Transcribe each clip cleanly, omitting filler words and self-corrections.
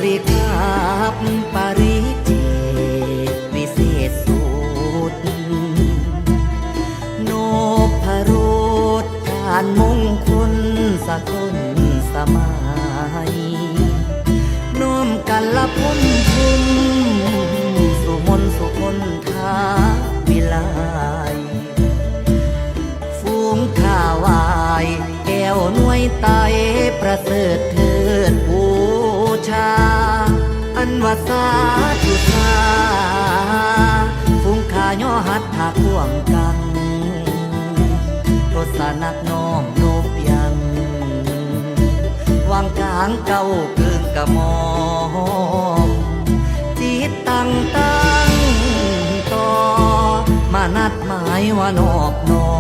ริกาบปริจิตวิเศษสุดโนพรูดการมงคลสกลสมัยน้อมกันละพ้นภูมิสุมนสุคนทาวิไลฟูงข้าวายแก้วหน่วยไตประเสริฐเถิดบูชาอันว่าสาธุชาฟูงข้าย่อหัดถาข่วงกันทศนักน้อมโนบยังวางกลางเก้าเกิงกระหม่อมจิตตั้งต่อมานัดหมายว่านอบน้อ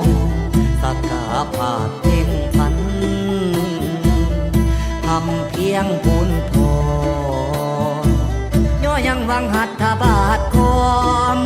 มสักกาผาดเพ่งพันทำเพียงบุญทองย่อยังวังหัตถบาทคอม